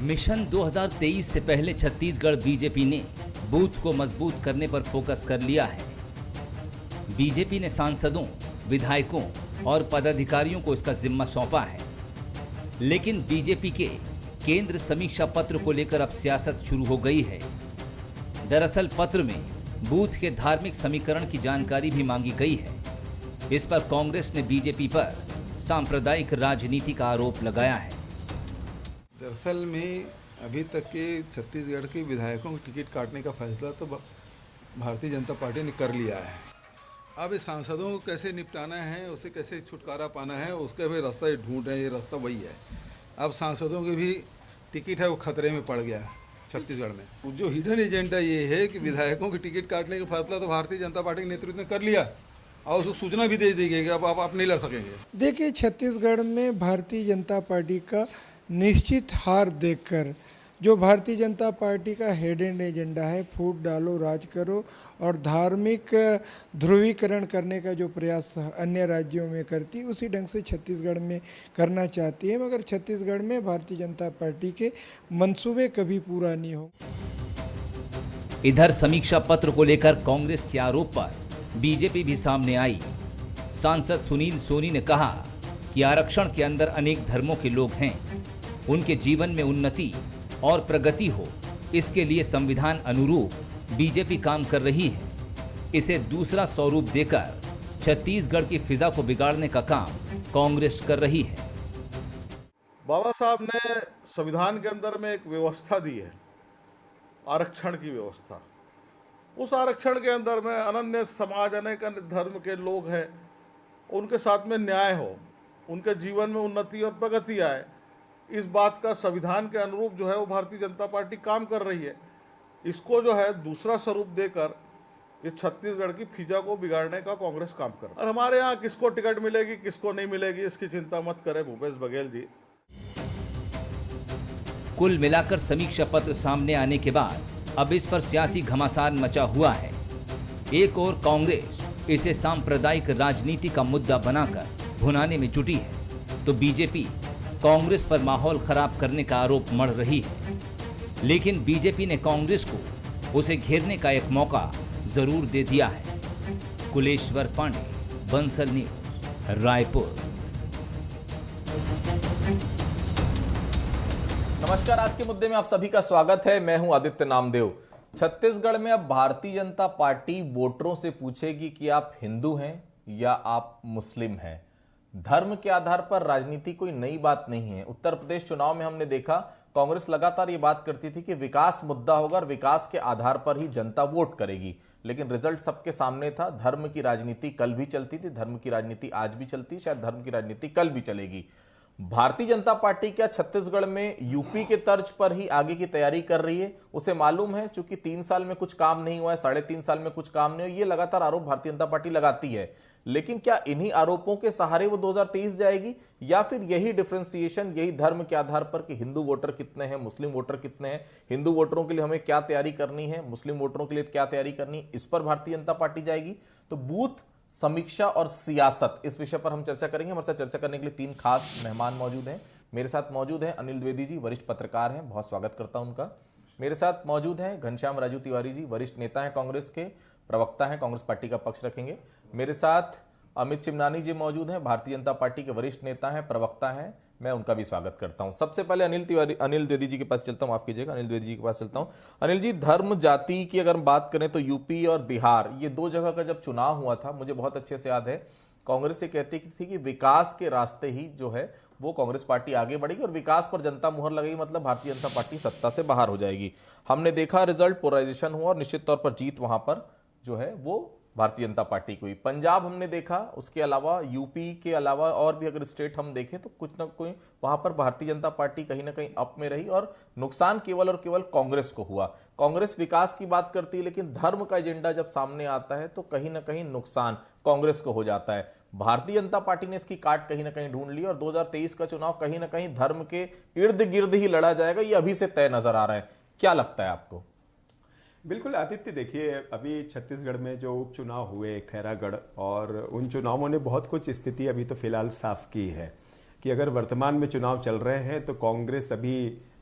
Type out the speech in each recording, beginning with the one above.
Mission 2023 से पहले Chhattisgarh BJP ने बूथ को मजबूत करने पर फोकस कर लिया है। बीजेपी ने सांसदों, विधायकों और पदाधिकारियों को इसका जिम्मा सौंपा है। लेकिन बीजेपी के केंद्र समीक्षा पत्र को लेकर अब सियासत शुरू हो गई है। दरअसल पत्र में बूथ के धार्मिक समीकरण की जानकारी भी मांगी गई है। इस पर कांग्रेस ने बीजेपी पर सांप्रदायिक राजनीति का आरोप लगाया है। दरअसल में अभी तक के छत्तीसगढ़ के विधायकों को टिकट काटने का फैसला तो भारतीय जनता पार्टी ने कर लिया है। अब इस सांसदों को कैसे निपटाना है, उसे कैसे छुटकारा पाना है, उसका भी रास्ता ढूंढ रहे हैं। ये रास्ता वही है। अब सांसदों के भी टिकट है वो खतरे में पड़ गया छत्तीसगढ़ में। जो हिडन एजेंडा ये है कि विधायकों की टिकट काटने का फैसला तो भारतीय जनता पार्टी के नेतृत्व ने कर लिया और उसको सूचना भी दे दी गई कि अब आप नहीं लड़ सकेंगे। देखिए, छत्तीसगढ़ में भारतीय जनता पार्टी का निश्चित हार देखकर जो भारतीय जनता पार्टी का हेड एंड एजेंडा है, फूट डालो राज करो और धार्मिक ध्रुवीकरण करने का जो प्रयास अन्य राज्यों में करती, उसी ढंग से छत्तीसगढ़ में करना चाहती है। मगर छत्तीसगढ़ में भारतीय जनता पार्टी के मंसूबे कभी पूरा नहीं हो। इधर समीक्षा पत्र को लेकर कांग्रेस के आरोप पर बीजेपी भी सामने आई। सांसद सुनील सोनी ने कहा कि आरक्षण के अंदर अनेक धर्मों के लोग हैं, उनके जीवन में उन्नति और प्रगति हो, इसके लिए संविधान अनुरूप बीजेपी काम कर रही है। इसे दूसरा स्वरूप देकर छत्तीसगढ़ की फिजा को बिगाड़ने का काम कांग्रेस कर रही है। बाबा साहब ने संविधान के अंदर में एक व्यवस्था दी है, आरक्षण की व्यवस्था। उस आरक्षण के अंदर में अनन्य समाज, अनेक धर्म के लोग हैं, उनके साथ में न्याय हो, उनके जीवन में उन्नति और प्रगति आए, इस बात का संविधान के अनुरूप जो है वो भारतीय जनता पार्टी काम कर रही है। इसको जो है दूसरा स्वरूप देकर इस छत्तीसगढ़ की फिजा को बिगाड़ने का कांग्रेस काम कर रही है। और हमारे यहाँ किसको टिकट मिलेगी, किसको नहीं मिलेगी, इसकी चिंता मत करें भूपेश बघेल जी। कुल मिलाकर समीक्षा पत्र सामने आने के बाद अब इस पर सियासी घमासान मचा हुआ है। एक ओर कांग्रेस इसे सांप्रदायिक राजनीति का मुद्दा बनाकर भुनाने में जुटी है, तो बीजेपी कांग्रेस पर माहौल खराब करने का आरोप मढ़ रही है। लेकिन बीजेपी ने कांग्रेस को उसे घेरने का एक मौका जरूर दे दिया है। कुलेश्वर पांडे, बंसल न्यूज, रायपुर। नमस्कार, आज के मुद्दे में आप सभी का स्वागत है। मैं हूं आदित्य नामदेव। छत्तीसगढ़ में अब भारतीय जनता पार्टी वोटरों से पूछेगी कि आप हिंदू हैं या आप मुस्लिम हैं। धर्म के आधार पर राजनीति कोई नई बात नहीं है। उत्तर प्रदेश चुनाव में हमने देखा, कांग्रेस लगातार ये बात करती थी कि विकास मुद्दा होगा और विकास के आधार पर ही जनता वोट करेगी, लेकिन रिजल्ट सबके सामने था। धर्म की राजनीति कल भी चलती थी, धर्म की राजनीति आज भी चलती, शायद धर्म की राजनीति कल भी चलेगी। भारतीय जनता पार्टी क्या छत्तीसगढ़ में यूपी के तर्ज पर ही आगे की तैयारी कर रही है? उसे मालूम है चूंकि 3 साल में कुछ काम नहीं हुआ है, 3.5 साल में कुछ काम नहीं हुआ, ये लगातार आरोप भारतीय जनता पार्टी लगाती है। लेकिन क्या इन्हीं आरोपों के सहारे वो 2023 जाएगी, या फिर यही डिफरेंशिएशन, यही धर्म के आधार पर कि हिंदू वोटर कितने हैं, मुस्लिम वोटर कितने हैं, हिंदू वोटरों के लिए हमें क्या तैयारी करनी है, मुस्लिम वोटरों के लिए क्या तैयारी करनी है, इस पर भारतीय जनता पार्टी जाएगी? तो बूथ समीक्षा और सियासत, इस विषय पर हम चर्चा करेंगे। हमारे साथ चर्चा करने के लिए 3 खास मेहमान मौजूद हैं। मेरे साथ मौजूद हैं अनिल द्विवेदी जी, वरिष्ठ पत्रकार हैं, बहुत स्वागत करता हूं उनका। मेरे साथ मौजूद हैं घनश्याम राजू तिवारी जी, वरिष्ठ नेता हैं, कांग्रेस के प्रवक्ता हैं, कांग्रेस पार्टी का पक्ष रखेंगे। मेरे साथ अमित चिमनानी जी मौजूद हैं, भारतीय जनता पार्टी के वरिष्ठ नेता हैं, प्रवक्ता हैं, मैं उनका भी स्वागत करता हूं। सबसे पहले अनिल द्विवेदी जी के पास चलता हूं, आप कीजिएगा, अनिल द्विवेदी जी के पास चलता हूं। अनिल जी, धर्म जाति की अगर हम बात करें तो यूपी और बिहार, ये 2 जगह का जब चुनाव हुआ था, मुझे बहुत अच्छे से याद है, कांग्रेस ये कहती थी कि विकास के रास्ते ही जो है वो कांग्रेस पार्टी आगे बढ़ेगी और विकास पर जनता मुहर लगेगी, मतलब भारतीय जनता पार्टी सत्ता से बाहर हो जाएगी। हमने देखा रिजल्ट, पोलराइजेशन हुआ और निश्चित तौर पर जीत वहां पर जो है वो भारतीय जनता पार्टी को ही। पंजाब हमने देखा, उसके अलावा यूपी के अलावा और भी अगर स्टेट हम देखें तो कुछ ना कोई वहां पर भारतीय जनता पार्टी कहीं ना कहीं अप में रही और नुकसान केवल और केवल कांग्रेस को हुआ। कांग्रेस विकास की बात करती है, लेकिन धर्म का एजेंडा जब सामने आता है तो कहीं ना कहीं नुकसान कांग्रेस को हो जाता है। भारतीय जनता पार्टी ने इसकी काट कहीं ना कहीं ढूंढ ली और 2023 का चुनाव कहीं ना कहीं धर्म के इर्द गिर्द ही लड़ा जाएगा, ये अभी से तय नजर आ रहा है। क्या लगता है आपको? बिल्कुल आदित्य, देखिए अभी छत्तीसगढ़ में जो उपचुनाव हुए खैरागढ़, और उन चुनावों ने बहुत कुछ स्थिति अभी तो फिलहाल साफ की है कि अगर वर्तमान में चुनाव चल रहे हैं तो कांग्रेस अभी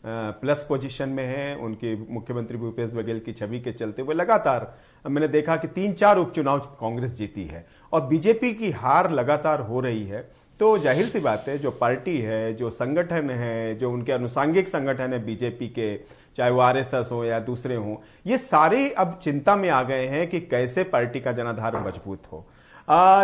प्लस पोजीशन में हैं। उनके मुख्यमंत्री भूपेश बघेल की छवि के चलते वो लगातार, मैंने देखा कि 3-4 उपचुनाव कांग्रेस जीती है और बीजेपी की हार लगातार हो रही है। तो जाहिर सी बात है, जो पार्टी है, जो संगठन है, जो उनके अनुसांगिक संगठन है बीजेपी के, चाहे वो आरएसएस हो या दूसरे हों, ये सारे अब चिंता में आ गए हैं कि कैसे पार्टी का जनाधार मजबूत हो।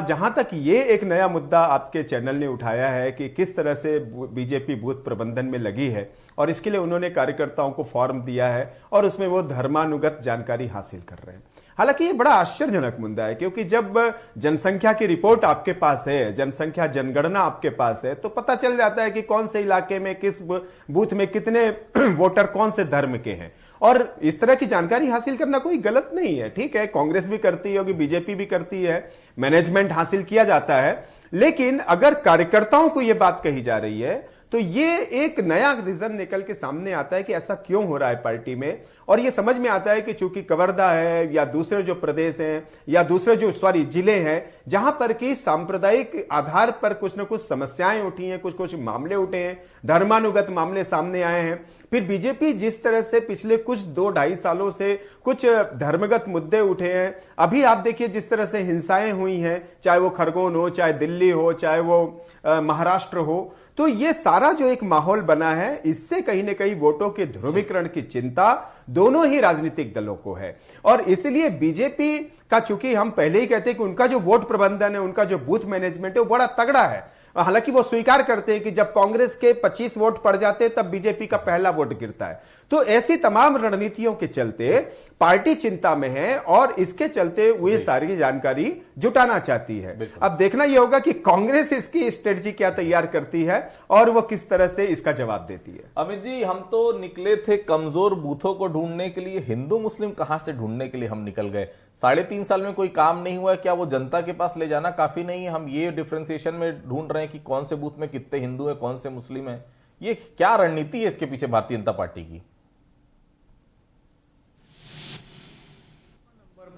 जहां तक ये एक नया मुद्दा आपके चैनल ने उठाया है कि किस तरह से बीजेपी बूथ प्रबंधन में लगी है और इसके लिए उन्होंने कार्यकर्ताओं को फॉर्म दिया है और उसमें वो धर्मानुगत जानकारी हासिल कर रहे हैं। हालांकि ये बड़ा आश्चर्यजनक मुद्दा है, क्योंकि जब जनसंख्या की रिपोर्ट आपके पास है, जनसंख्या जनगणना आपके पास है, तो पता चल जाता है कि कौन से इलाके में किस बूथ में कितने वोटर कौन से धर्म के हैं। और इस तरह की जानकारी हासिल करना कोई गलत नहीं है, ठीक है, कांग्रेस भी करती होगी, बीजेपी भी करती है, मैनेजमेंट हासिल किया जाता है। लेकिन अगर कार्यकर्ताओं को यह बात कही जा रही है तो ये एक नया रीजन निकल के सामने आता है कि ऐसा क्यों हो रहा है पार्टी में। और ये समझ में आता है कि चूंकि कवर्धा है या दूसरे जो प्रदेश हैं या दूसरे जो जिले हैं जहां पर कि सांप्रदायिक आधार पर कुछ न कुछ समस्याएं उठी हैं, कुछ कुछ मामले उठे हैं, धर्मानुगत मामले सामने आए हैं। फिर बीजेपी जिस तरह से पिछले कुछ 2-2.5 सालों से कुछ धर्मगत मुद्दे उठे हैं, अभी आप देखिए जिस तरह से हिंसाएं हुई हैं, चाहे वो खरगोन हो, चाहे दिल्ली हो, चाहे वो महाराष्ट्र हो, तो ये सारा जो एक माहौल बना है, इससे कहीं ना कहीं वोटों के ध्रुवीकरण की चिंता दोनों ही राजनीतिक दलों को है। और इसलिए बीजेपी का, चूंकि हम पहले ही कहते हैं कि उनका जो वोट प्रबंधन है, उनका जो बूथ मैनेजमेंट है, वो बड़ा तगड़ा है। हालांकि वो स्वीकार करते हैं कि जब कांग्रेस के 25 वोट पड़ जाते हैं तब बीजेपी का पहला वोट गिरता है। तो ऐसी तमाम रणनीतियों के चलते पार्टी चिंता में है और इसके चलते वो सारी जानकारी जुटाना चाहती है। अब देखना यह होगा कि कांग्रेस इसकी स्ट्रेटजी क्या तैयार करती है और वो किस तरह से इसका जवाब देती है। अमित जी, हम तो निकले थे कमजोर बूथों को ढूंढने के लिए, हिंदू मुस्लिम कहां से ढूंढने के लिए हम निकल गए? 3.5 साल में कोई काम नहीं हुआ, क्या वो जनता के पास ले जाना काफी नहीं है? हम ये डिफरेंशिएशन में ढूंढ रहे हैं कि कौन से बूथ में कितने हिंदू है, कौन से मुस्लिम है। ये क्या रणनीति है इसके पीछे भारतीय जनता पार्टी की?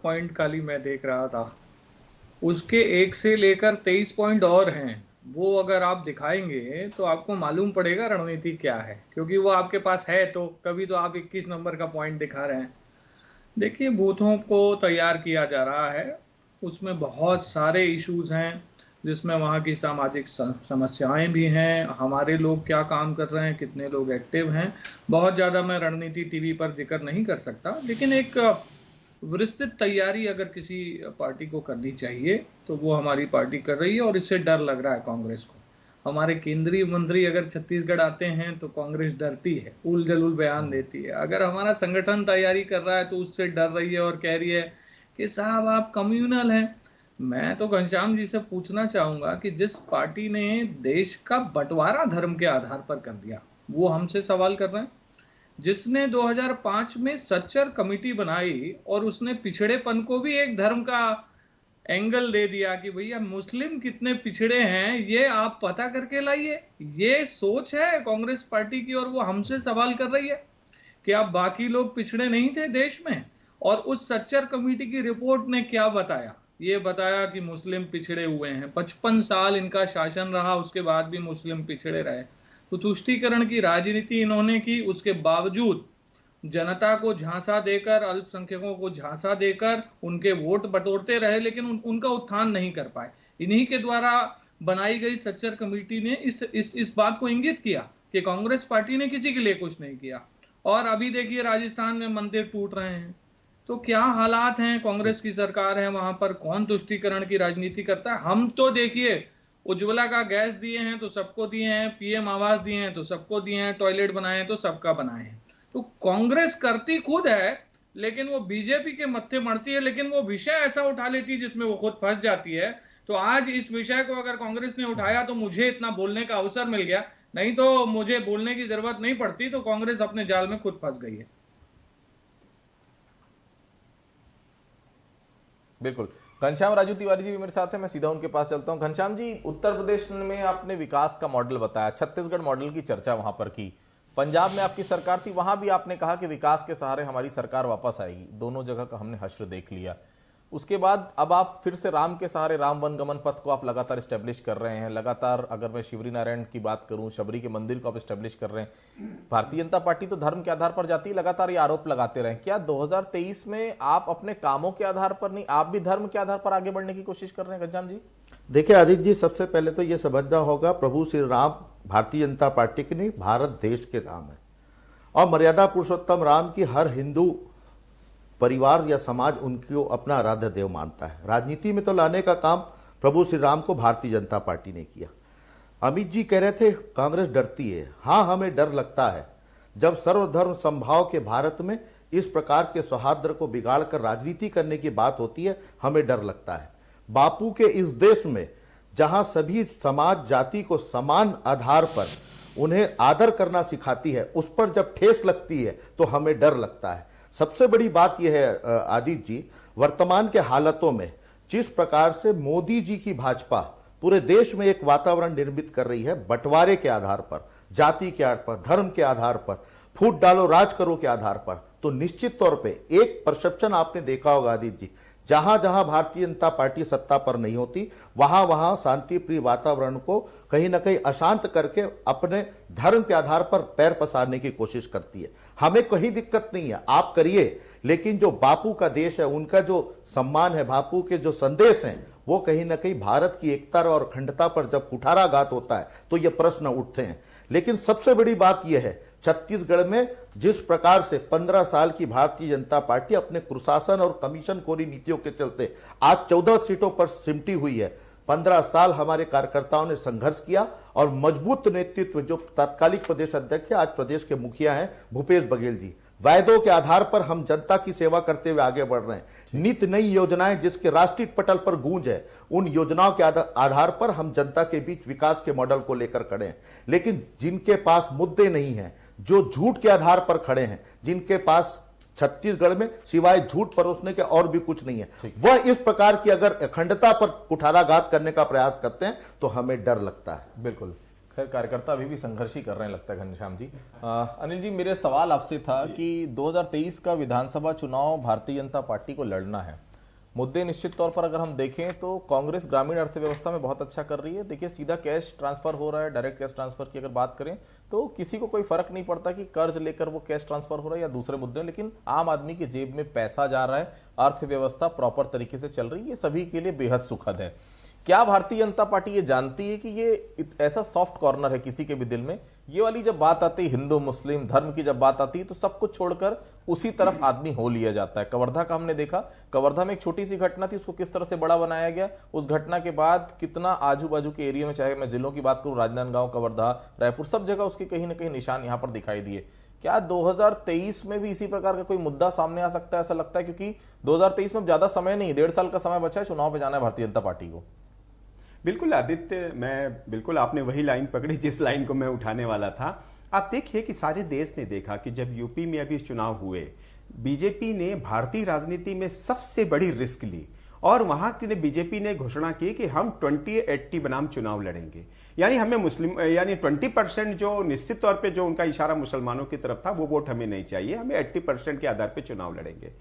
पॉइंट खाली मैं देख रहा था, उसके 1 से लेकर 23 पॉइंट और हैं। वो अगर आप दिखाएंगे तो आपको मालूम पड़ेगा रणनीति क्या है, क्योंकि वो आपके पास है। तो कभी तो आप 21 नंबर का पॉइंट दिखा रहे हैं। देखिए, बूथों को तैयार किया जा रहा है, उसमें बहुत सारे इश्यूज हैं, जिसमें वहाँ की सामाजिक समस्याएं भी हैं, हमारे लोग क्या काम कर रहे हैं, कितने लोग एक्टिव हैं। बहुत ज़्यादा मैं रणनीति टीवी पर जिक्र नहीं कर सकता, लेकिन एक विस्तृत तैयारी अगर किसी पार्टी को करनी चाहिए तो वो हमारी पार्टी कर रही है। और इससे डर लग रहा है कांग्रेस को। हमारे केंद्रीय मंत्री अगर छत्तीसगढ़ आते हैं तो कांग्रेस डरती है, उल जलूल बयान देती है। अगर हमारा संगठन तैयारी कर रहा है तो उससे डर रही है और कह रही है कि साहब आप कम्युनल हैं। मैं तो घनश्याम जी से पूछना चाहूंगा कि जिस पार्टी ने देश का बंटवारा धर्म के आधार पर कर दिया, वो हमसे सवाल कर रहे हैं। जिसने 2005 में सच्चर कमेटी बनाई और उसने पिछड़ेपन को भी एक धर्म का एंगल दे दिया कि भैया मुस्लिम कितने पिछड़े हैं ये आप पता करके लाइए। ये सोच है कांग्रेस पार्टी की और वो हमसे सवाल कर रही है कि आप बाकी लोग पिछड़े नहीं थे देश में। और उस सच्चर कमेटी की रिपोर्ट ने क्या बताया? ये बताया कि मुस्लिम पिछड़े हुए हैं। 55 साल इनका शासन रहा, उसके बाद भी मुस्लिम पिछड़े रहे। तो तुष्टीकरण की राजनीति इन्होंने की, उसके बावजूद जनता को झांसा देकर, अल्पसंख्यकों को झांसा देकर उनके वोट बटोरते रहे, लेकिन उनका उत्थान नहीं कर पाए। इन्हीं के द्वारा बनाई गई सच्चर कमेटी ने इस बात को इंगित किया कि कांग्रेस पार्टी ने किसी के लिए कुछ नहीं किया। और अभी देखिए राजस्थान में मंदिर टूट रहे हैं। तो क्या हालात हैं? कांग्रेस की सरकार है, वहां पर कौन तुष्टीकरण की राजनीति करता है? हम तो देखिए उज्ज्वला का गैस दिए हैं तो सबको दिए हैं, पीएम आवास दिए हैं तो सबको दिए हैं, टॉयलेट बनाए हैं तो सबका बनाए हैं। तो कांग्रेस करती खुद है, लेकिन वो बीजेपी के मत्थे मरती है, लेकिन वो विषय ऐसा उठा लेती है जिसमें वो खुद फंस जाती है। तो आज इस विषय को अगर कांग्रेस ने उठाया तो मुझे इतना बोलने का अवसर मिल गया, नहीं तो मुझे बोलने की जरूरत नहीं पड़ती। तो कांग्रेस अपने जाल में खुद फंस गई है। बिल्कुल। घनश्याम राजू तिवारी जी भी मेरे साथ हैं, मैं सीधा उनके पास चलता हूं। घनश्याम जी, उत्तर प्रदेश में आपने विकास का मॉडल बताया, छत्तीसगढ़ मॉडल की चर्चा वहां पर की, पंजाब में आपकी सरकार थी, वहां भी आपने कहा कि विकास के सहारे हमारी सरकार वापस आएगी। दोनों जगह का हमने हश्र देख लिया। उसके बाद अब आप फिर से राम के सहारे राम वन गमन पथ को आप लगातार स्टेब्लिश कर रहे हैं। लगातार अगर मैं शिवरी नारायण की बात करूं, शबरी के मंदिर को आप स्टेब्लिश कर रहे हैं। भारतीय जनता पार्टी तो धर्म के आधार पर जाती है, लगातार ये आरोप लगाते रहे। क्या 2023 में आप अपने कामों के आधार पर नहीं, आप भी धर्म के आधार पर आगे बढ़ने की कोशिश कर रहे हैं घनश्याम जी? देखिए आदित्य जी, सबसे पहले तो ये समझना होगा, प्रभु श्री राम भारतीय जनता पार्टी के नहीं, भारत देश के नाम है। और मर्यादा पुरुषोत्तम राम की हर हिंदू परिवार या समाज उनको अपना आराध्य देव मानता है। राजनीति में तो लाने का काम प्रभु श्री राम को भारतीय जनता पार्टी ने किया। अमित जी कह रहे थे कांग्रेस डरती है। हाँ, हमें डर लगता है जब सर्वधर्म समभाव के भारत में इस प्रकार के सौहार्द को बिगाड़ कर राजनीति करने की बात होती है, हमें डर लगता है। बापू के इस देश में जहां सभी समाज जाति को समान आधार पर उन्हें आदर करना सिखाती है, उस पर जब ठेस लगती है तो हमें डर लगता है। सबसे बड़ी बात यह है आदित्य जी, वर्तमान के हालातों में जिस प्रकार से मोदी जी की भाजपा पूरे देश में एक वातावरण निर्मित कर रही है, बंटवारे के आधार पर, जाति के आधार पर, धर्म के आधार पर, फूट डालो राज करो के आधार पर, तो निश्चित तौर पे एक परसेप्शन आपने देखा होगा आदित्य जी, जहां जहां भारतीय जनता पार्टी सत्ता पर नहीं होती, वहां वहां शांति प्रिय वातावरण को कहीं ना कहीं अशांत करके अपने धर्म के आधार पर पैर पसारने की कोशिश करती है। हमें कोई दिक्कत नहीं है, आप करिए, लेकिन जो बापू का देश है, उनका जो सम्मान है, बापू के जो संदेश हैं, वो कहीं ना कहीं भारत की एकता और अखंडता पर जब कुठाराघात होता है तो ये प्रश्न उठते हैं। लेकिन सबसे बड़ी बात यह है, छत्तीसगढ़ में जिस प्रकार से 15 साल की भारतीय जनता पार्टी अपने कुशासन और कमीशन खोरी नीतियों के चलते आज 14 सीटों पर सिमटी हुई है। 15 साल हमारे कार्यकर्ताओं ने संघर्ष किया और मजबूत नेतृत्व, जो तत्कालिक प्रदेश अध्यक्ष है, आज प्रदेश के मुखिया हैं भूपेश बघेल जी, वायदों के आधार पर हम जनता की सेवा करते हुए आगे बढ़ रहे हैं। नित नई योजनाएं जिसके राष्ट्रीय पटल पर गूंज है, उन योजनाओं के आधार पर हम जनता के बीच विकास के मॉडल को लेकर खड़े हैं। लेकिन जिनके पास मुद्दे नहीं हैं, जो झूठ के आधार पर खड़े हैं, जिनके पास छत्तीसगढ़ में सिवाय झूठ परोसने के और भी कुछ नहीं है, वह इस प्रकार की अगर अखंडता पर कुठाराघात करने का प्रयास करते हैं तो हमें डर लगता है। बिल्कुल। खैर, कार्यकर्ता अभी भी संघर्ष ही कर रहे हैं लगता है घनश्याम जी। अनिल जी, मेरे सवाल आपसे था कि 2023 का विधानसभा चुनाव भारतीय जनता पार्टी को लड़ना है। मुद्दे निश्चित तौर पर अगर हम देखें तो कांग्रेस ग्रामीण अर्थव्यवस्था में बहुत अच्छा कर रही है। देखिए, सीधा कैश ट्रांसफर हो रहा है, डायरेक्ट कैश ट्रांसफर की अगर बात करें तो किसी को कोई फर्क नहीं पड़ता कि कर्ज लेकर वो कैश ट्रांसफर हो रहा है या दूसरे मुद्दे, लेकिन आम आदमी की जेब में पैसा जा रहा है, अर्थव्यवस्था प्रॉपर तरीके से चल रही है, ये सभी के लिए बेहद सुखद है। क्या भारतीय जनता पार्टी ये जानती है कि ये ऐसा सॉफ्ट कॉर्नर है किसी के भी दिल में? ये वाली जब बात आती है हिंदू मुस्लिम धर्म की, जब बात आती है तो सब कुछ छोड़कर उसी तरफ आदमी हो लिया जाता है। कवर्धा का हमने देखा, कवर्धा में एक छोटी सी घटना थी, उसको किस तरह से बड़ा बनाया गया। उस घटना के बाद कितना आजू बाजू के एरिया में, चाहे मैं जिलों की बात करूं, राजनांदगांव, कवर्धा, रायपुर, सब जगह उसके कहीं ना कहीं निशान यहां पर दिखाई दिए। क्या 2023 में भी इसी प्रकार का कोई मुद्दा सामने आ सकता है? ऐसा लगता है, क्योंकि 2023 में ज्यादा समय नहीं, 1.5 साल का समय बचा है, चुनाव पे जाना है भारतीय जनता पार्टी को। बिल्कुल आदित्य, मैं बिल्कुल, आपने वही लाइन पकड़ी जिस लाइन को मैं उठाने वाला था। आप देखिए कि सारे देश ने देखा कि जब यूपी में अभी चुनाव हुए, बीजेपी ने भारतीय राजनीति में सबसे बड़ी रिस्क ली और वहां की बीजेपी ने घोषणा की कि हम 20-80 बनाम चुनाव लड़ेंगे। यानी हमें मुस्लिम, यानी 20% जो निश्चित तौर पे जो उनका इशारा मुसलमानों की तरफ था, वो वोट हमें नहीं चाहिए, हमें 80% के आधार पर चुनाव लड़ेंगे।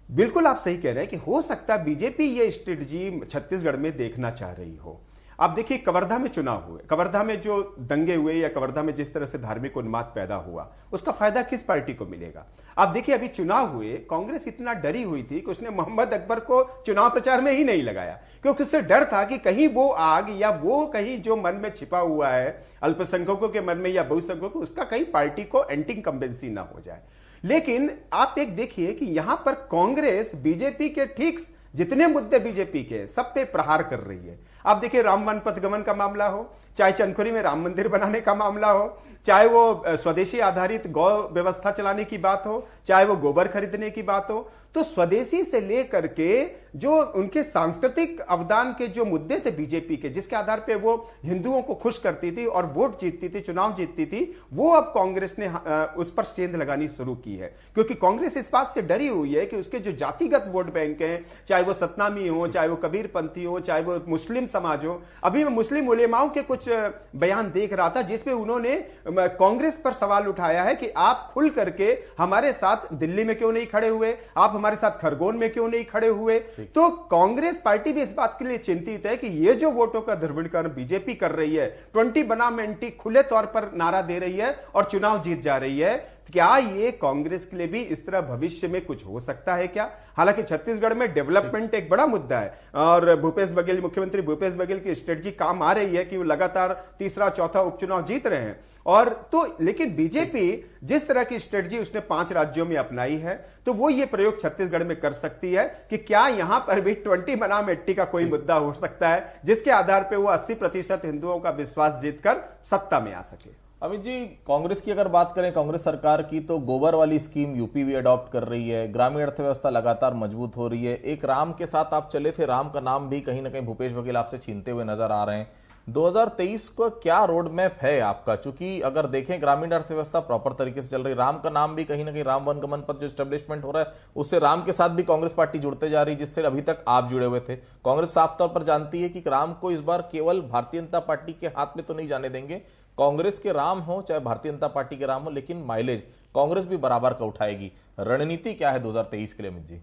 बिल्कुल आप सही कह रहे हैं कि हो सकता है बीजेपी ये स्ट्रेटजी छत्तीसगढ़ में देखना चाह रही हो। आप देखिए, कवर्धा में चुनाव हुए, कवर्धा में जो दंगे हुए या कवर्धा में जिस तरह से धार्मिक उन्माद पैदा हुआ, उसका फायदा किस पार्टी को मिलेगा? आप देखिए, अभी चुनाव हुए, कांग्रेस इतना डरी हुई थी कि उसने मोहम्मद अकबर को चुनाव प्रचार में ही नहीं लगाया, क्योंकि उससे डर था कि कहीं वो आग या वो कहीं जो मन में छिपा हुआ है अल्पसंख्यकों के मन में या बहुसंख्यकों, उसका कहीं पार्टी को एंटी इंकम्बेंसी ना हो जाए। लेकिन आप एक देखिए कि यहां पर कांग्रेस बीजेपी के ठीक जितने मुद्दे बीजेपी के, सब पे प्रहार कर रही है। आप देखिए, राम वन पथ गमन का मामला हो, चाहे चंदखुरी में राम मंदिर बनाने का मामला हो, चाहे वो स्वदेशी आधारित गौ व्यवस्था चलाने की बात हो, चाहे वो गोबर खरीदने की बात हो, तो स्वदेशी से लेकर के जो उनके सांस्कृतिक अवदान के जो मुद्दे थे बीजेपी के, जिसके आधार पे वो हिंदुओं को खुश करती थी और वोट जीतती थी, चुनाव जीतती थी, वो अब कांग्रेस ने उस पर सेंध लगानी शुरू की है। क्योंकि कांग्रेस इस बात से डरी हुई है कि उसके जो जातिगत वोट बैंक हैं, चाहे वो सतनामी हो, चाहे वो कबीरपंथी हो, चाहे वो मुस्लिम समाज हो, अभी मुस्लिम उलेमाओं के कुछ कुछ बयान देख रहा था जिसमें उन्होंने कांग्रेस पर सवाल उठाया है कि आप खुल करके हमारे साथ दिल्ली में क्यों नहीं खड़े हुए, आप हमारे साथ खरगोन में क्यों नहीं खड़े हुए। तो कांग्रेस पार्टी भी इस बात के लिए चिंतित है कि ये जो वोटों का ध्रुवीकरण बीजेपी कर रही है, 20 बनाम 80 खुले तौर पर नारा दे रही है और चुनाव जीत जा रही है, क्या ये कांग्रेस के लिए भी इस तरह भविष्य में कुछ हो सकता है क्या? हालांकि छत्तीसगढ़ में डेवलपमेंट एक बड़ा मुद्दा है और मुख्यमंत्री भूपेश बघेल की स्ट्रेटजी काम आ रही है कि वो लगातार तीसरा चौथा उपचुनाव जीत रहे हैं। और तो लेकिन बीजेपी जिस तरह की स्ट्रेटजी उसने 5 राज्यों में अपनाई है, तो वो ये प्रयोग छत्तीसगढ़ में कर सकती है कि क्या यहां पर भी 20 बनाम 80 का कोई मुद्दा हो सकता है जिसके आधार पर वो 80% हिंदुओं का विश्वास जीतकर सत्ता में आ सके। अमित जी, कांग्रेस की अगर बात करें, कांग्रेस सरकार की, तो गोबर वाली स्कीम यूपी भी अडॉप्ट कर रही है, ग्रामीण अर्थव्यवस्था लगातार मजबूत हो रही है। एक राम के साथ आप चले थे, राम का नाम भी कहीं ना कहीं भूपेश बघेल आपसे छीनते हुए नजर आ रहे हैं। 2023 का क्या रोड मैप है आपका? चूंकि अगर देखें ग्रामीण अर्थव्यवस्था प्रॉपर तरीके से चल रही, राम का नाम भी कहीं ना कहीं राम वन गमन पर जो एस्टेब्लिशमेंट हो रहा है उससे राम के साथ भी कांग्रेस पार्टी जुड़ते जा रही है, जिससे अभी तक आप जुड़े हुए थे। कांग्रेस साफ तौर पर जानती है कि राम को इस बार केवल भारतीय जनता पार्टी के हाथ में तो नहीं जाने देंगे। कांग्रेस के राम हो चाहे भारतीय जनता पार्टी के राम हो, लेकिन माइलेज कांग्रेस भी बराबर का उठाएगी। रणनीति क्या है 2023 के लिए अमित जी?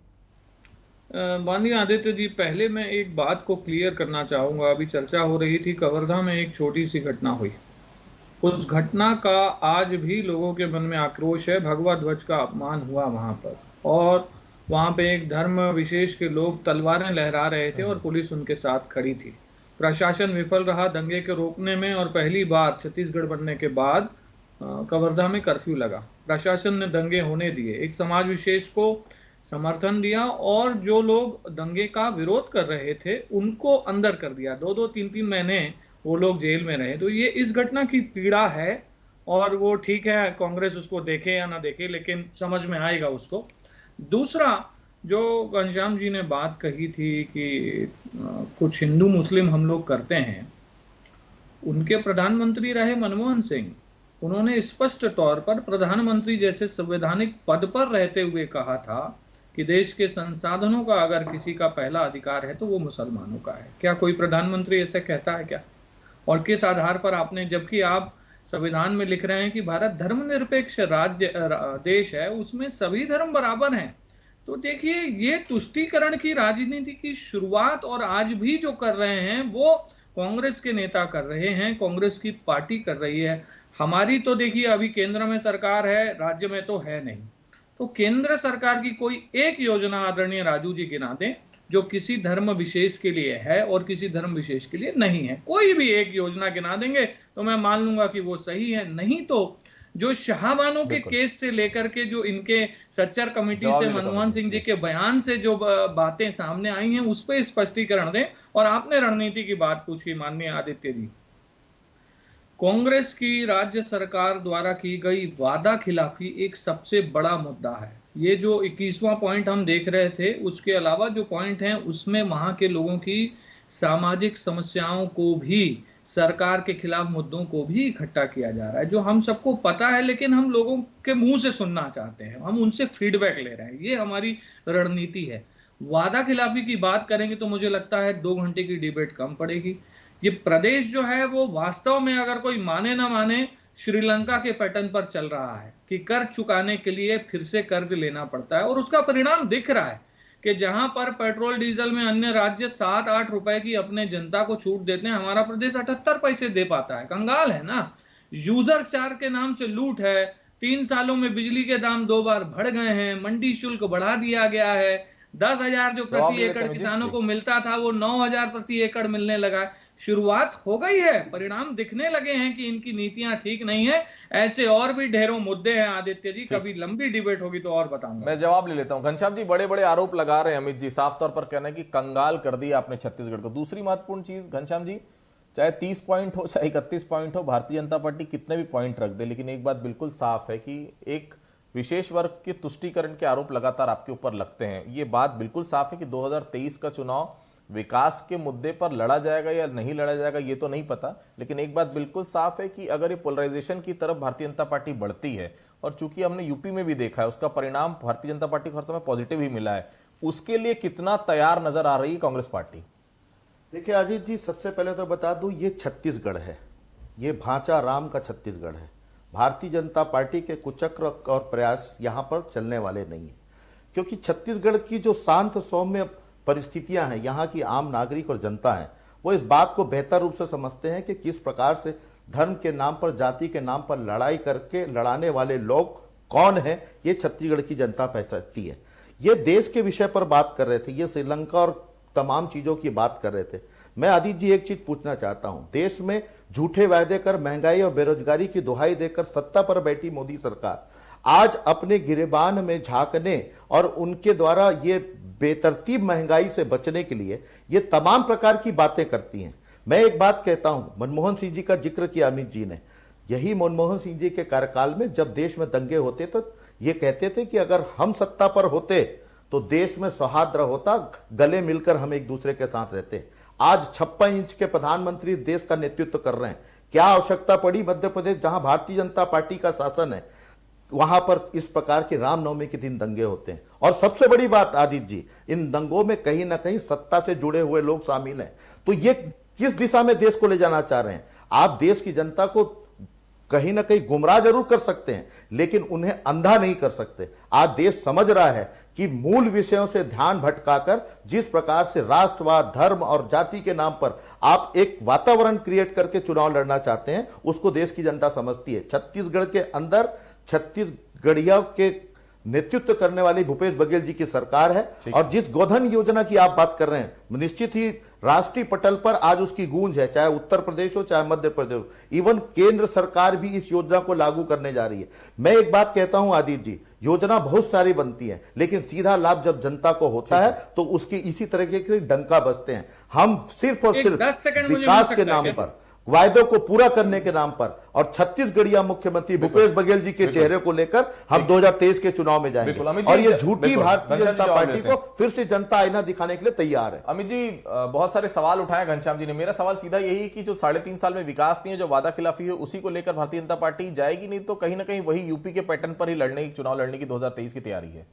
माननीय आदित्य जी, पहले मैं एक बात को क्लियर करना चाहूंगा। अभी चर्चा हो रही थी, कवर्धा में एक छोटी सी घटना हुई। उस घटना का आज भी लोगों के मन में आक्रोश है। भगवा ध्वज का अपमान हुआ वहां पर, और वहां पे एक धर्म विशेष के लोग तलवारें लहरा रहे थे और पुलिस उनके साथ खड़ी थी। प्रशासन विफल रहा दंगे के रोकने में, और पहली बार छत्तीसगढ़ बनने के बाद कवर्धा में कर्फ्यू लगा। प्रशासन ने दंगे होने दिए, एक समाज विशेष को समर्थन दिया, और जो लोग दंगे का विरोध कर रहे थे उनको अंदर कर दिया। 2-2, 3-3 महीने वो लोग जेल में रहे। तो ये इस घटना की पीड़ा है, और वो ठीक है, कांग्रेस उसको देखे या ना देखे, लेकिन समझ में आएगा उसको। दूसरा, जो घनश्याम जी ने बात कही थी कि कुछ हिंदू मुस्लिम हम लोग करते हैं, उनके प्रधानमंत्री रहे मनमोहन सिंह। उन्होंने स्पष्ट तौर पर प्रधानमंत्री जैसे संवैधानिक पद पर रहते हुए कहा था कि देश के संसाधनों का अगर किसी का पहला अधिकार है तो वो मुसलमानों का है। क्या कोई प्रधानमंत्री ऐसे कहता है क्या? और किस आधार पर आपने, जबकि आप संविधान में लिख रहे हैं कि भारत धर्मनिरपेक्ष देश है, उसमें सभी धर्म बराबर हैं। तो देखिए, ये तुष्टीकरण की राजनीति की शुरुआत और आज भी जो कर रहे हैं वो कांग्रेस के नेता कर रहे हैं, कांग्रेस की पार्टी कर रही है। हमारी तो देखिए अभी केंद्र में सरकार है, राज्य में तो है नहीं। तो केंद्र सरकार की कोई एक योजना आदरणीय राजू जी गिना दें जो किसी धर्म विशेष के लिए है और किसी धर्म विशेष के लिए नहीं है। कोई भी एक योजना गिना देंगे तो मैं मान लूंगा कि वो सही है। नहीं तो जो शाहबानों के केस से लेकर के जो इनके सच्चर कमेटी से मनमोहन सिंह जी के बयान से जो बातें सामने आई हैं उस पर स्पष्टीकरण दें। और आपने रणनीति की बात पूछी माननीय आदित्य जी, कांग्रेस की राज्य सरकार द्वारा की गई वादा खिलाफी एक सबसे बड़ा मुद्दा है। ये जो 21वां पॉइंट हम देख रहे थे, उसके अलावा जो पॉइंट हैं उसमें वहां के लोगों की सामाजिक समस्याओं को भी, सरकार के खिलाफ मुद्दों को भी इकट्ठा किया जा रहा है, जो हम सबको पता है, लेकिन हम लोगों के मुंह से सुनना चाहते हैं, हम उनसे फीडबैक ले रहे हैं। ये हमारी रणनीति है। वादा खिलाफी की बात करेंगे तो मुझे लगता है 2 घंटे की डिबेट कम पड़ेगी। ये प्रदेश जो है वो वास्तव में, अगर कोई माने ना माने, श्रीलंका के पैटर्न पर चल रहा है कि कर्ज चुकाने के लिए फिर से कर्ज लेना पड़ता है। और उसका परिणाम दिख रहा है कि जहां पर पेट्रोल डीजल में अन्य राज्य 7-8 रुपए की अपने जनता को छूट देते हैं, हमारा प्रदेश 78 पैसे दे पाता है। कंगाल है ना। यूजर चार्ज के नाम से लूट है। 3 सालों में बिजली के दाम 2 बार बढ़ गए हैं। मंडी शुल्क बढ़ा दिया गया है। 10,000 जो प्रति एकड़ किसानों को मिलता था वो 9,000 प्रति एकड़ मिलने लगा। शुरुआत हो गई है, परिणाम दिखने लगे हैं कि इनकी नीतियां ठीक नहीं है। ऐसे और भी ढेरों मुद्दे हैं आदित्य जी, कभी लंबी डिबेट होगी तो और बताऊंगा। मैं जवाब ले लेता हूं। घनश्याम जी बड़े बड़े आरोप लगा रहे हैं अमित जी, साफ तौर पर कहना है कि कंगाल कर दिया आपने छत्तीसगढ़ को। दूसरी महत्वपूर्ण चीज घनश्याम जी, चाहे 30 पॉइंट हो चाहे 31 पॉइंट हो, भारतीय जनता पार्टी कितने भी पॉइंट रख दे, लेकिन एक बात बिल्कुल साफ है कि एक विशेष वर्ग के तुष्टीकरण के आरोप लगातार आपके ऊपर लगते हैं। ये बात बिल्कुल साफ है कि 2023 का चुनाव विकास के मुद्दे पर लड़ा जाएगा या नहीं लड़ा जाएगा ये तो नहीं पता, लेकिन एक बात बिल्कुल साफ है कि अगर ये पोलराइजेशन की तरफ भारतीय जनता पार्टी बढ़ती है, और चूंकि हमने यूपी में भी देखा है उसका परिणाम भारतीय जनता पार्टी को हर समय पॉजिटिव ही मिला है, उसके लिए कितना तैयार नजर आ रही है कांग्रेस पार्टी? देखिए अजीत जी, सबसे पहले तो बता दूं, ये छत्तीसगढ़ है ये भांचा राम का छत्तीसगढ़ है। भारतीय जनता पार्टी के कुचक्र और प्रयास यहाँ पर चलने वाले नहीं है, क्योंकि छत्तीसगढ़ की जो शांत सौम्य परिस्थितियां हैं, यहाँ की आम नागरिक और जनता है, वो इस बात को बेहतर रूप से समझते हैं कि किस प्रकार से धर्म के नाम पर, जाति के नाम पर लड़ाई करके लड़ाने वाले लोग कौन है, ये छत्तीसगढ़ की जनता पहचानती है। ये देश के विषय पर बात कर रहे थे, ये श्रीलंका और तमाम चीजों की बात कर रहे थे। मैं आदित्य जी एक चीज पूछना चाहता हूं, देश में झूठे वायदे कर, महंगाई और बेरोजगारी की दुहाई देकर सत्ता पर बैठी मोदी सरकार आज अपने गिरेबान में झांकने और उनके द्वारा ये बेतरतीब महंगाई से बचने के लिए ये तमाम प्रकार की बातें करती हैं। मैं एक बात कहता हूं, मनमोहन सिंह जी का जिक्र किया अमित जी ने, यही मनमोहन सिंह जी के कार्यकाल में जब देश में दंगे होते तो ये कहते थे कि अगर हम सत्ता पर होते तो देश में सौहार्द होता, गले मिलकर हम एक दूसरे के साथ रहते। आज 56 इंच के प्रधानमंत्री देश का नेतृत्व कर रहे हैं। क्या आवश्यकता पड़ी मध्य प्रदेश, जहां भारतीय जनता पार्टी का शासन है, वहां पर इस प्रकार के रामनवमी के दिन दंगे होते हैं? और सबसे बड़ी बात आदित्य जी, इन दंगों में कहीं ना कहीं सत्ता से जुड़े हुए लोग शामिल हैं। तो ये किस दिशा में देश को ले जाना चाह रहे हैं? आप देश की जनता को कहीं ना कहीं गुमराह जरूर कर सकते हैं, लेकिन उन्हें अंधा नहीं कर सकते। आज देश समझ रहा है कि मूल विषयों से ध्यान भटकाकर जिस प्रकार से राष्ट्रवाद, धर्म और जाति के नाम पर आप एक वातावरण क्रिएट करके चुनाव लड़ना चाहते हैं, उसको देश की जनता समझती है। छत्तीसगढ़ के अंदर छत्तीसगढ़ियों के नेतृत्व करने वाली भूपेश बघेल जी की सरकार है, और जिस गोधन योजना की आप बात कर रहे हैं, निश्चित ही राष्ट्रीय पटल पर आज उसकी गूंज है, चाहे उत्तर प्रदेश हो चाहे मध्य प्रदेश हो। इवन केंद्र सरकार भी इस योजना को लागू करने जा रही है। मैं एक बात कहता हूं आदित्य जी, योजना बहुत सारी बनती है, लेकिन सीधा लाभ जब जनता को होता है तो उसके इसी तरीके से डंका बजते हैं। हम सिर्फ और सिर्फ विकास के नाम पर, वायदों को पूरा करने के नाम पर और छत्तीसगढ़िया मुख्यमंत्री भूपेश बघेल जी के चेहरे को लेकर हम 2023 के चुनाव में जाएंगे, और ये झूठी भारतीय जनता पार्टी को फिर से जनता आईना दिखाने के लिए तैयार है। अमित जी, बहुत सारे सवाल उठाए घनश्याम जी ने। मेरा सवाल सीधा यही कि जो 3.5 साल में विकास नहीं है, जो वादा खिलाफी है, उसी को लेकर भारतीय जनता पार्टी जाएगी, नहीं तो कहीं ना कहीं वही यूपी के पैटर्न पर ही चुनाव लड़ने की 2023 की तैयारी है?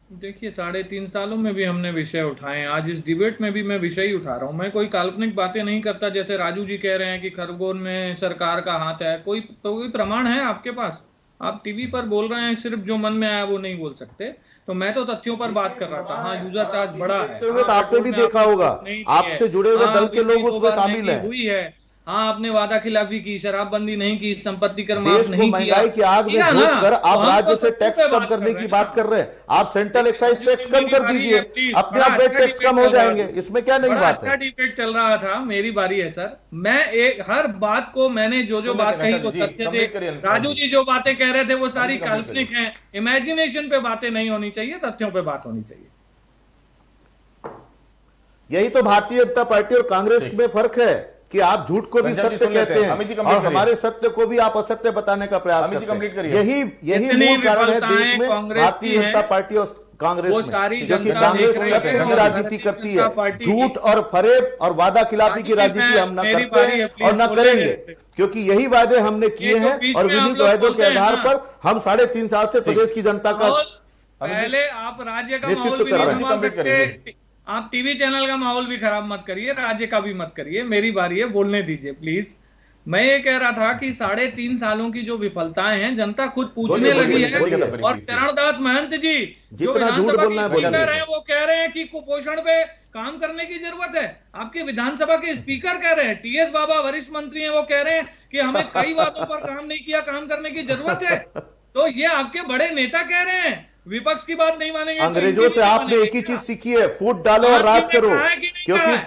देखिए, 3.5 सालों में भी हमने विषय उठाए हैं, आज इस डिबेट में भी मैं विषय ही उठा रहा हूं। मैं कोई काल्पनिक बातें नहीं करता, जैसे राजू जी कह रहे हैं कि खरगोन में सरकार का हाथ है। कोई प्रमाण है आपके पास? आप टीवी पर बोल रहे हैं, सिर्फ जो मन में आया वो नहीं बोल सकते। तो मैं तो तथ्यों पर बात कर रहा था। हाँ, यूजर चार्ज बढ़ा है, तो आपने भी देखा होगा, आपसे जुड़े हुए दल के लोग उसमें शामिल हैं। हुई है, हाँ, आपने वादा खिलाफी की, शराबबंदी नहीं की, संपत्ति कर माफ नहीं किया। महंगाई की आग में झोंककर आप राज्य से टैक्स कम करने की बात कर रहे हैं। आप सेंट्रल एक्साइज टैक्स कम कर दीजिए, अपने आप टैक्स कम हो जाएंगे, इसमें क्या नई बात है? डिबेट चल रहा था, मेरी बारी है सर। मैं एक हर बात को, मैंने जो बात कही वो सत्य थे। राजू जी जो बातें कह रहे थे वो सारी काल्पनिक हैं। इमेजिनेशन पे बातें नहीं होनी चाहिए, तथ्यों पे बात होनी चाहिए। यही तो भारतीय जनता पार्टी और कांग्रेस में फर्क है कि आप झूठ को भी सत्य कहते हैं और हमारे सत्य को भी आप असत्य बताने का प्रयास करते हैं। यही मूल कारण है देश में भारतीय जनता पार्टी और कांग्रेस में, क्योंकि कांग्रेस सत्य की राजनीति करती है, झूठ और फरेब और वादा खिलाफी की राजनीति हम न करते हैं और न करेंगे, क्योंकि यही वादे हमने किए हैं और विनीत वायदों के आधार पर हम 3.5 साल से प्रदेश की जनता का पहले आप राज्य का माहौल भी नहीं संभाल सकते, आप टीवी चैनल का माहौल भी खराब मत करिए, राज्य का भी मत करिए। मेरी बारी है, बोलने दीजिए प्लीज। मैं ये कह रहा था कि 3.5 सालों की जो विफलताएं हैं जनता खुद पूछने लगी है। और चरणदास महंत जी जो विधानसभा के स्पीकर हैं वो कह रहे हैं कि कुपोषण पे काम करने की जरूरत है। आपके विधानसभा के स्पीकर कह रहे हैं, टीएस बाबा वरिष्ठ मंत्री हैं, वो कह रहे हैं कि हमें कई बातों पर काम नहीं किया, काम करने की जरूरत है। तो ये आपके बड़े नेता कह रहे हैं, विपक्ष की बात नहीं मानेंगे। अंग्रेजों से आपने एक ही चीज सीखी है, फूट डालो और राज करो, क्योंकि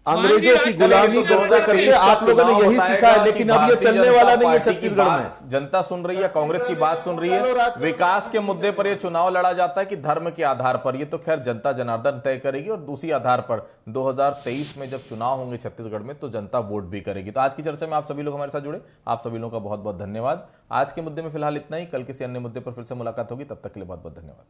अंग्रेजों की गुलामी करके आप लोगों ने यही सीखा है, लेकिन अब ये चलने वाला नहीं है छत्तीसगढ़ में। जनता सुन रही है, कांग्रेस की बात सुन रही है, विकास के मुद्दे पर यह चुनाव लड़ा जाता है कि धर्म के आधार पर, ये तो खैर जनता जनार्दन तय करेगी। और दूसरी आधार पर 2023 में जब चुनाव होंगे छत्तीसगढ़ में तो जनता वोट भी करेगी। तो आज की चर्चा में आप सभी लोग हमारे साथ जुड़े, आप सभी लोगों का बहुत बहुत धन्यवाद। आज के मुद्दे में फिलहाल इतना ही, कल किसी अन्य मुद्दे पर फिर से मुलाकात होगी, तब तक के लिए बहुत बहुत धन्यवाद।